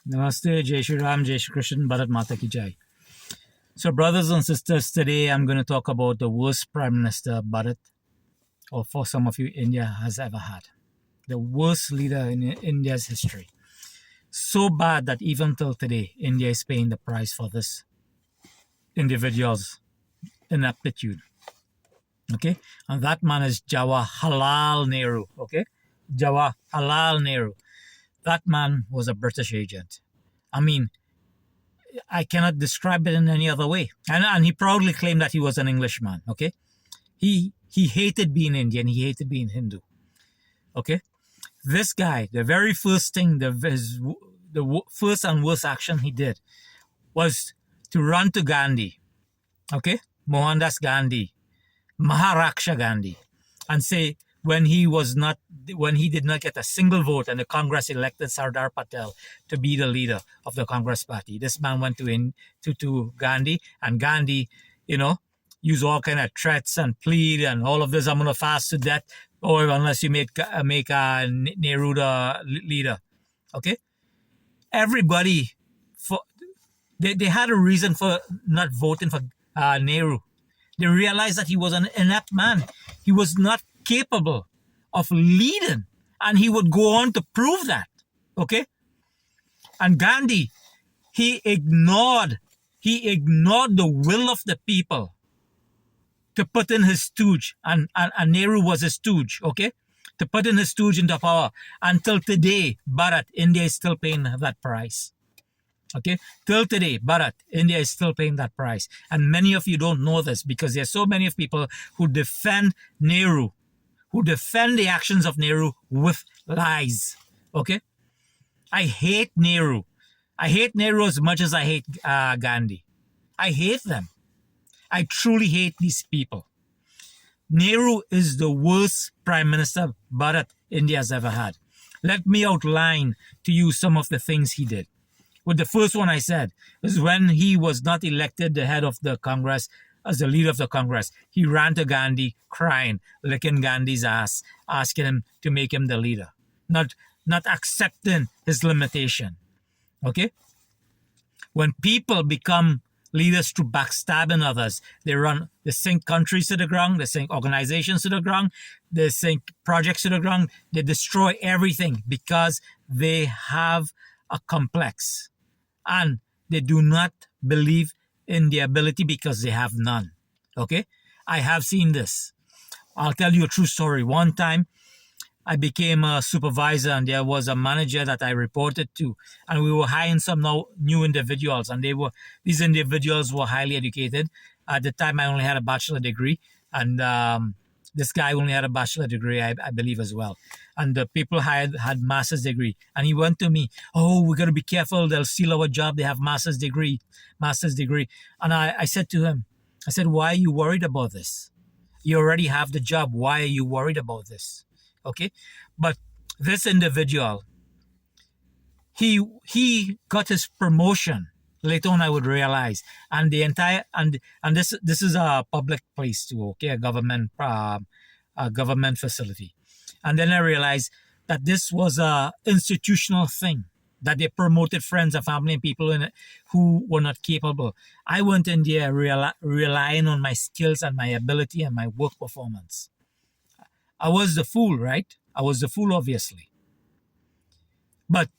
Namaste, Jai Shri Ram, Jai Shri Krishna, Bharat Mata Ki Jai. So, brothers and sisters, today I'm going to talk about the worst Prime Minister Bharat, or for some of you, India has ever had. The worst leader in India's history. So bad that even till today, India is paying the price for this individual's ineptitude. Okay? And that man is jawar-halal Nehru. Okay? Jawar-halal Nehru. That man was a British agent. I mean, I cannot describe it in any other way. And he proudly claimed that he was an Englishman. Okay? He hated being Indian. He hated being Hindu. Okay? This guy, the very first thing, the first and worst action he did was to run to Gandhi. Okay? Mohandas Gandhi. Maharaksha Gandhi. And say, when he did not get a single vote and the Congress elected Sardar Patel to be the leader of the Congress party, this man went to Gandhi, and Gandhi, used all kind of threats and plead and all of this. I'm going to fast to death, or unless you make Nehru the leader. Okay, everybody they had a reason for not voting for Nehru. They realized that he was an inept man. He was not capable of leading, and he would go on to prove that. Okay? And Gandhi, he ignored the will of the people to put in his stooge, and Nehru was his stooge, okay? To put in his stooge into power. Until today, Bharat, India is still paying that price. Okay, till today, Bharat, India is still paying that price. And many of you don't know this because there's so many of people who defend Nehru, who defend the actions of Nehru with lies. Okay, I hate Nehru. I hate Nehru as much as I hate Gandhi. I hate them. I truly hate these people. Nehru is the worst Prime Minister Bharat, India has ever had. Let me outline to you some of the things he did. Well, the first one I said was when he was not elected the head of the Congress, as the leader of the Congress, he ran to Gandhi crying, licking Gandhi's ass, asking him to make him the leader, not accepting his limitation. Okay? When people become leaders through backstabbing others, they sink countries to the ground, they sink organizations to the ground, they sink projects to the ground, they destroy everything because they have a complex. And they do not believe in their ability because they have none. Okay? I have seen this. I'll tell you a true story. One time, I became a supervisor and there was a manager that I reported to. And we were hiring some new individuals. And these individuals were highly educated. At the time, I only had a bachelor degree. And this guy only had a bachelor degree, I believe, as well. And the people had master's degree. And he went to me, oh, we got to be careful. They'll steal our job. They have master's degree. And I said to him, why are you worried about this? You already have the job. Why are you worried about this? Okay. But this individual, he got his promotion. Later on, I would realize, and the entire and this is a public place too, okay, a government facility, and then I realized that this was a institutional thing that they promoted friends and family and people in it who were not capable. I went in there relying on my skills and my ability and my work performance. I was the fool, right? I was the fool, obviously. But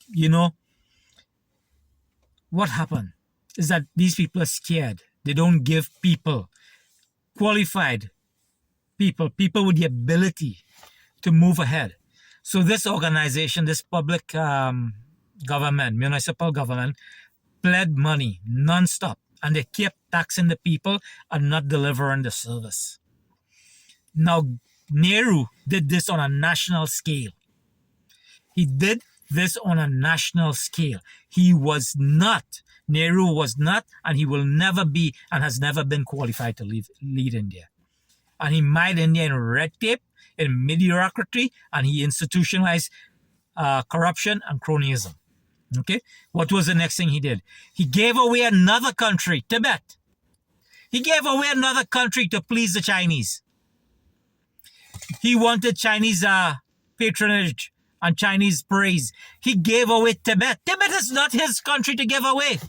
what happened is that these people are scared. They don't give people, qualified people with the ability to move ahead. So this organization, this public government, municipal government, pled money non-stop. And they kept taxing the people and not delivering the service. Now, Nehru did this on a national scale. He did this on a national scale. Nehru was not, and he will never be, and has never been qualified to lead India. And he mired India in red tape, in mediocrity, and he institutionalized corruption and cronyism. Okay? What was the next thing he did? He gave away another country, Tibet. He gave away another country to please the Chinese. He wanted Chinese patronage and Chinese praise. He gave away Tibet. Tibet is not his country to give away.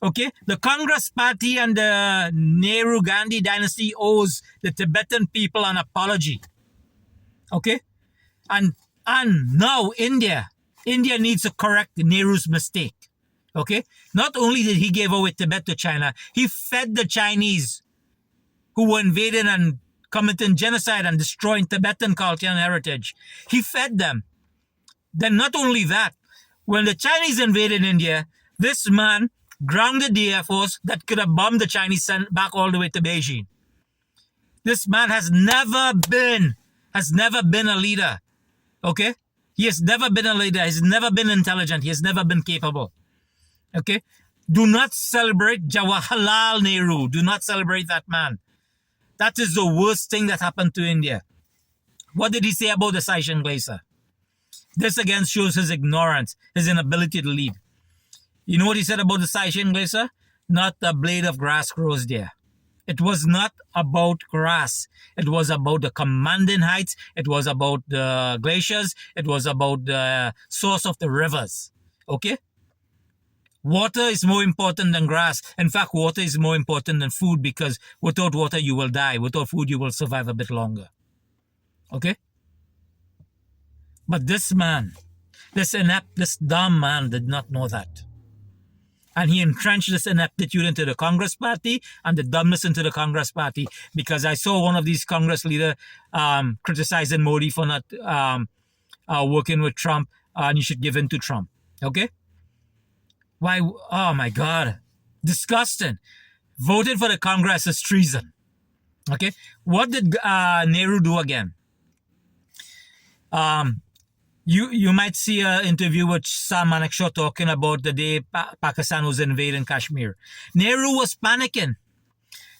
Okay, the Congress Party and the Nehru Gandhi dynasty owes the Tibetan people an apology. Okay, and now India needs to correct Nehru's mistake. Okay, not only did he give away Tibet to China, he fed the Chinese who were invading and committing genocide and destroying Tibetan culture and heritage. He fed them. Then not only that, when the Chinese invaded India, this man grounded the Air Force that could have bombed the Chinese sent back all the way to Beijing. This man has never been a leader. Okay? He has never been a leader. He's never been intelligent. He has never been capable. Okay? Do not celebrate jawar-halal Nehru. Do not celebrate that man. That is the worst thing that happened to India. What did he say about the Sishan Glacier? This again shows his ignorance, his inability to lead. You know what he said about the Sishan Glacier? Not a blade of grass grows there. It was not about grass. It was about the commanding heights. It was about the glaciers. It was about the source of the rivers. Okay? Water is more important than grass. In fact, water is more important than food, because without water you will die. Without food you will survive a bit longer. Okay? But this man, this inept, this dumb man did not know that. And he entrenched this ineptitude into the Congress Party and the dumbness into the Congress Party, because I saw one of these Congress leaders criticizing Modi for not working with Trump, and you should give in to Trump. Okay? Why? Oh my God. Disgusting. Voting for the Congress is treason. Okay? What did Nehru do again? You might see an interview with Sam Manekshaw talking about the day Pakistan was invading Kashmir. Nehru was panicking.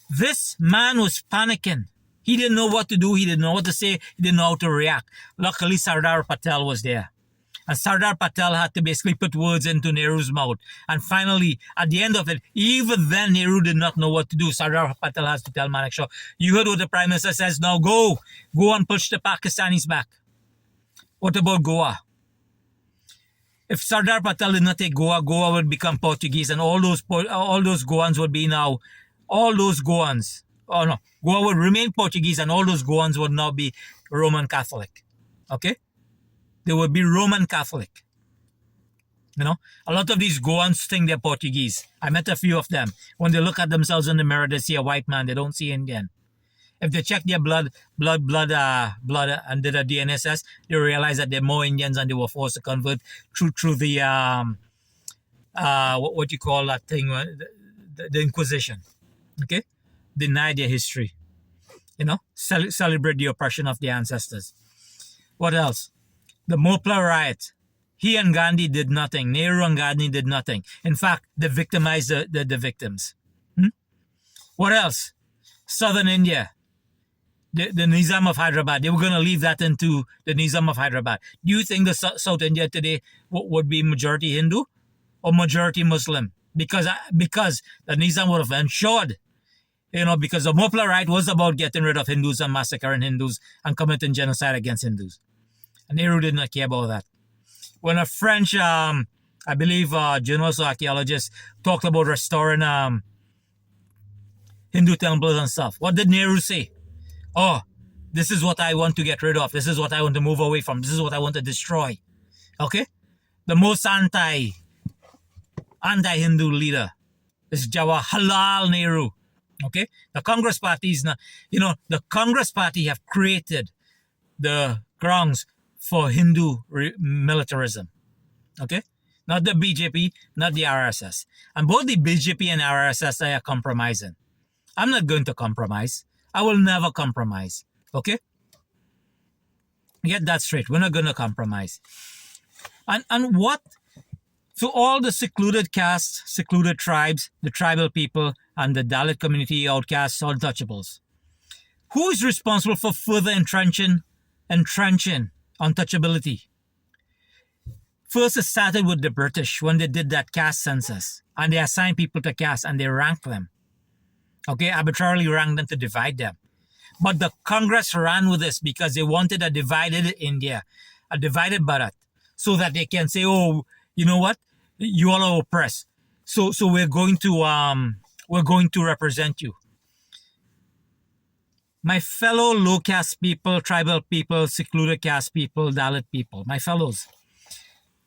This man was panicking. He didn't know what to do. He didn't know what to say. He didn't know how to react. Luckily, Sardar Patel was there. And Sardar Patel had to basically put words into Nehru's mouth. And finally, at the end of it, even then, Nehru did not know what to do. Sardar Patel has to tell Manekshaw, you heard what the Prime Minister says, now go and push the Pakistanis back. What about Goa? If Sardar Patel did not take Goa, Goa would become Portuguese, and all those Goans would be now, Goa would remain Portuguese, and all those Goans would now be Roman Catholic. Okay? They would be Roman Catholic. You know, a lot of these Goans think they're Portuguese. I met a few of them. When they look at themselves in the mirror, they see a white man. They don't see Indian. If they check their blood, and did a DNA test, they realize that they're more Indians and they were forced to convert through the what you call that thing, the Inquisition. Okay, deny their history. You know, celebrate the oppression of their ancestors. What else? The Mopla riot. He and Gandhi did nothing. Nehru and Gandhi did nothing. In fact, they victimized the victims. What else? Southern India. The Nizam of Hyderabad. They were going to leave that into the Nizam of Hyderabad. Do you think the South India today would be majority Hindu or majority Muslim? Because the Nizam would have ensured, because the Mopla riot was about getting rid of Hindus and massacring Hindus and committing genocide against Hindus. And Nehru did not care about that. When a French, I believe, journalist or archaeologist talked about restoring Hindu temples and stuff, what did Nehru say? Oh, this is what I want to get rid of. This is what I want to move away from. This is what I want to destroy. Okay? The most anti-Hindu leader is jawar-halal Nehru. Okay? The Congress Party is not, the Congress Party have created the grounds for Hindu militarism. Okay? Not the BJP, not the RSS. And both the BJP and RSS are compromising. I'm not going to compromise. I will never compromise. Okay? Get that straight. We're not going to compromise. And what? So all the secluded castes, secluded tribes, the tribal people, and the Dalit community, outcasts, untouchables. Who is responsible for further entrenching untouchability? First, it started with the British when they did that caste census. And they assigned people to caste and they ranked them. Okay, arbitrarily ranked them to divide them. But the Congress ran with this because they wanted a divided India. a divided Bharat, so that they can say, oh, you know what, you all are oppressed. So we're going to represent you. My fellow low caste people, tribal people, secluded caste people, Dalit people, my fellows,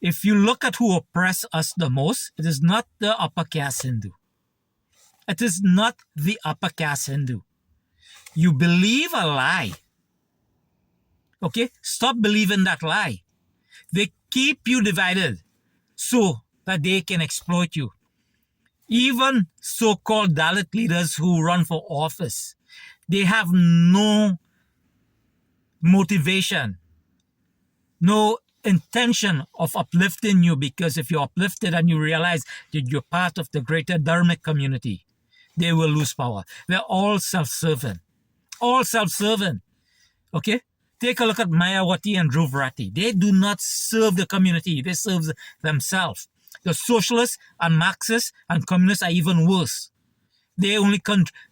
if you look at who oppress us the most, it is not the upper caste Hindu. It is not the upper caste Hindu. You believe a lie. Okay? Stop believing that lie. They keep you divided so that they can exploit you. Even so-called Dalit leaders who run for office, they have no motivation, no intention of uplifting you, because if you're uplifted and you realize that you're part of the greater dharmic community, they will lose power. They're all self-serving. All self-serving. Okay? Take a look at Mayawati and Dhruv Rathi. They do not serve the community. They serve themselves. The socialists and Marxists and communists are even worse. They only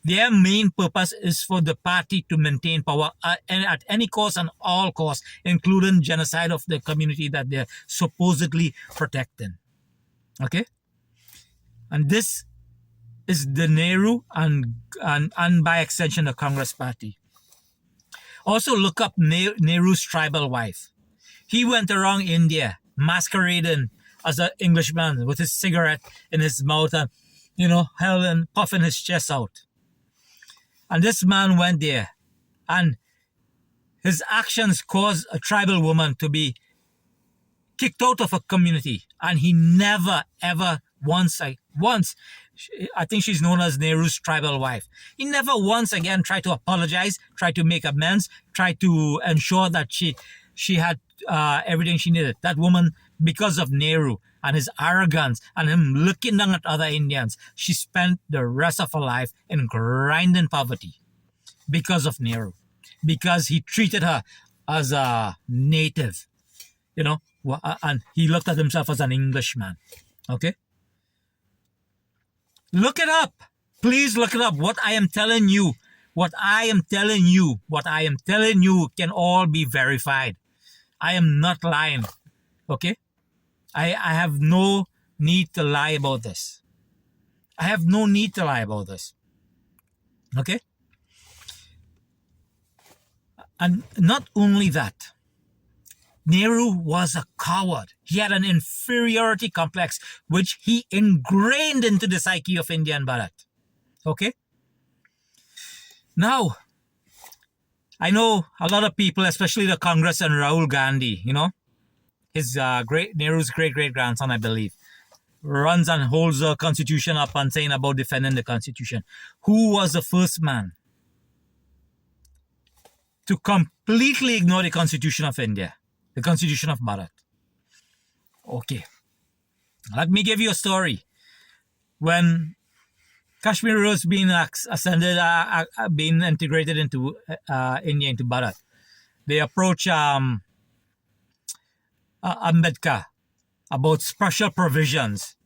their main purpose is for the party to maintain power at any cost and all costs, including genocide of the community that they're supposedly protecting. Okay? And this is the Nehru and by extension the Congress Party. Also look up Nehru's tribal wife. He went around India masquerading as an Englishman with his cigarette in his mouth and, held and puffing his chest out. And this man went there and his actions caused a tribal woman to be kicked out of a community. And he never, ever once, I think she's known as Nehru's tribal wife. He never once again tried to apologize, tried to make amends, tried to ensure that she had everything she needed. That woman, because of Nehru and his arrogance and him looking down at other Indians, she spent the rest of her life in grinding poverty because of Nehru, because he treated her as a native, and he looked at himself as an Englishman. Okay? Look it up. Please look it up. What I am telling you can all be verified. I am not lying. Okay? I have no need to lie about this. I have no need to lie about this. Okay? And not only that, Nehru was a coward. He had an inferiority complex, which he ingrained into the psyche of India and Bharat. Okay? Now, I know a lot of people, especially the Congress and Rahul Gandhi, his Nehru's great-great-grandson, I believe, runs and holds the constitution up and saying about defending the constitution. Who was the first man to completely ignore the constitution of India? The constitution of Bharat. Okay. Let me give you a story. When Kashmir was being ascended, being integrated into India, into Bharat, they approached Ambedkar about special provisions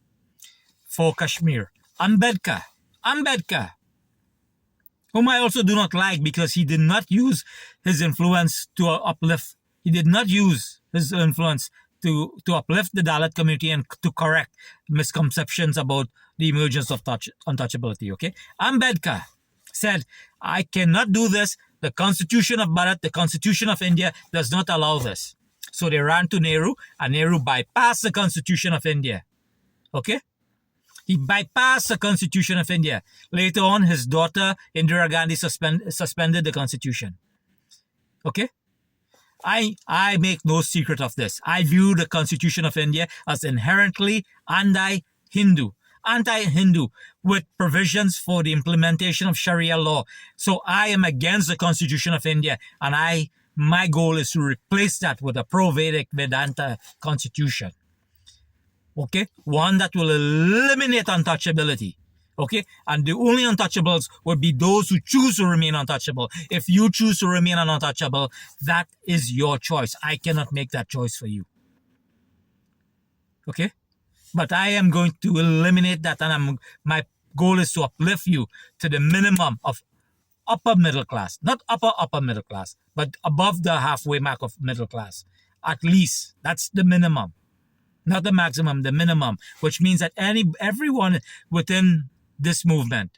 for Kashmir. Ambedkar, whom I also do not like because he did not use his influence to uplift. He did not use his influence to uplift the Dalit community and to correct misconceptions about the emergence of untouchability. Okay, Ambedkar said, I cannot do this. The Constitution of Bharat, the Constitution of India does not allow this. So they ran to Nehru, and Nehru bypassed the Constitution of India. Okay? He bypassed the Constitution of India. Later on, his daughter, Indira Gandhi, suspended the Constitution. Okay? I make no secret of this. I view the Constitution of India as inherently anti-Hindu, with provisions for the implementation of Sharia law. So I am against the Constitution of India, and my goal is to replace that with a pro-Vedic Vedanta constitution. Okay? One that will eliminate untouchability. Okay? And the only untouchables would be those who choose to remain untouchable. If you choose to remain untouchable, that is your choice. I cannot make that choice for you. Okay? But I am going to eliminate that, and my goal is to uplift you to the minimum of upper middle class. Not upper middle class, but above the halfway mark of middle class. At least. That's the minimum. Not the maximum, the minimum. Which means that everyone within this movement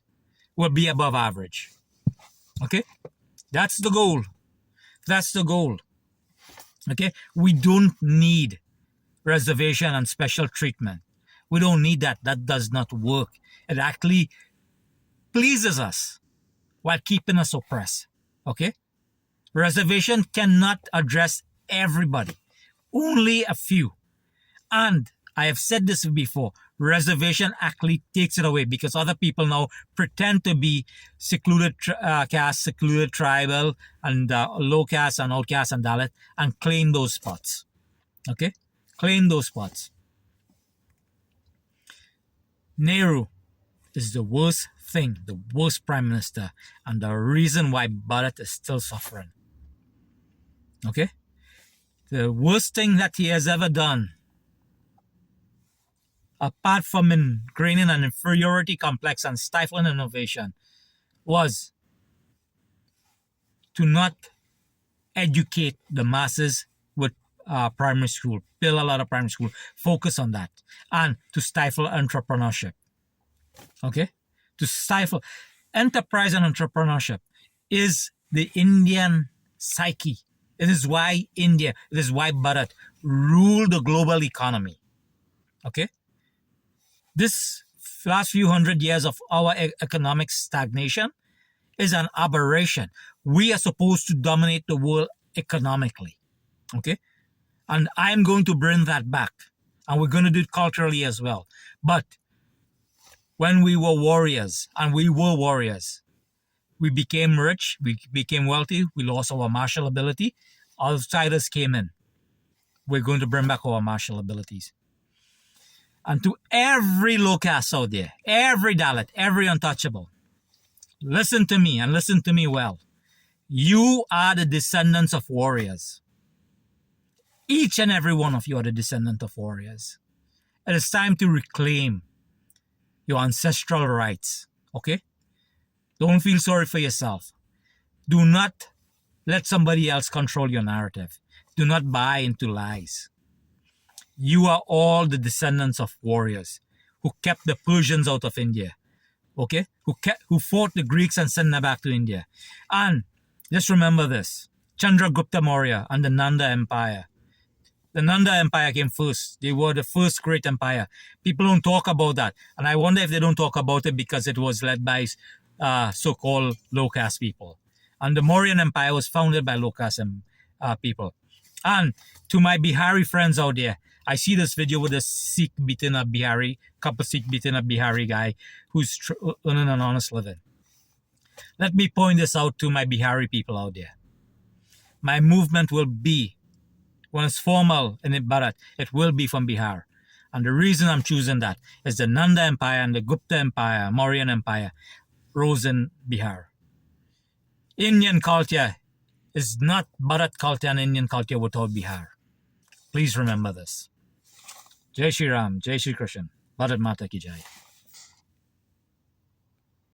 will be above average. Okay? That's the goal. That's the goal. Okay? We don't need reservation and special treatment. We don't need that. That does not work. It actually pleases us while keeping us oppressed. Okay? Reservation cannot address everybody. Only a few. And I have said this before, reservation actually takes it away because other people now pretend to be secluded caste, secluded tribal, and low caste and outcast and Dalit and claim those spots. Okay? Claim those spots. Nehru is the worst thing, the worst prime minister, and the reason why Bharat is still suffering. Okay? The worst thing that he has ever done, apart from ingraining an inferiority complex and stifling innovation, was to not educate the masses with primary school, build a lot of primary school, focus on that, and to stifle entrepreneurship. Okay? To stifle enterprise and entrepreneurship is the Indian psyche. It is why India, it is why Bharat ruled the global economy. Okay? This last few hundred years of our economic stagnation is an aberration. We are supposed to dominate the world economically. Okay? And I'm going to bring that back. And we're going to do it culturally as well. But when we were warriors, and we were warriors, we became rich, we became wealthy, we lost our martial ability. Outsiders came in. We're going to bring back our martial abilities. And to every low caste out there, every Dalit, every untouchable, listen to me and listen to me well. You are the descendants of warriors. Each and every one of you are the descendant of warriors. It is time to reclaim your ancestral rights. Okay? Don't feel sorry for yourself. Do not let somebody else control your narrative. Do not buy into lies. You are all the descendants of warriors who kept the Persians out of India. Okay? Who fought the Greeks and sent them back to India. And just remember this. Chandragupta Maurya and the Nanda Empire. The Nanda Empire came first. They were the first great empire. People don't talk about that. And I wonder if they don't talk about it because it was led by so-called low caste people. And the Mauryan Empire was founded by low caste people. And to my Bihari friends out there, I see this video with a Sikh beating a Bihari, couple Sikh beating a Bihari guy who's earning an honest living. Let me point this out to my Bihari people out there. My movement will be, when it's formal in Bharat, it will be from Bihar. And the reason I'm choosing that is the Nanda Empire and the Gupta Empire, Mauryan Empire, rose in Bihar. Indian culture is not Bharat culture and Indian culture without Bihar. Please remember this. Jai Shri Ram, Jai Shri Krishna, Bharat Mata Ki Jai.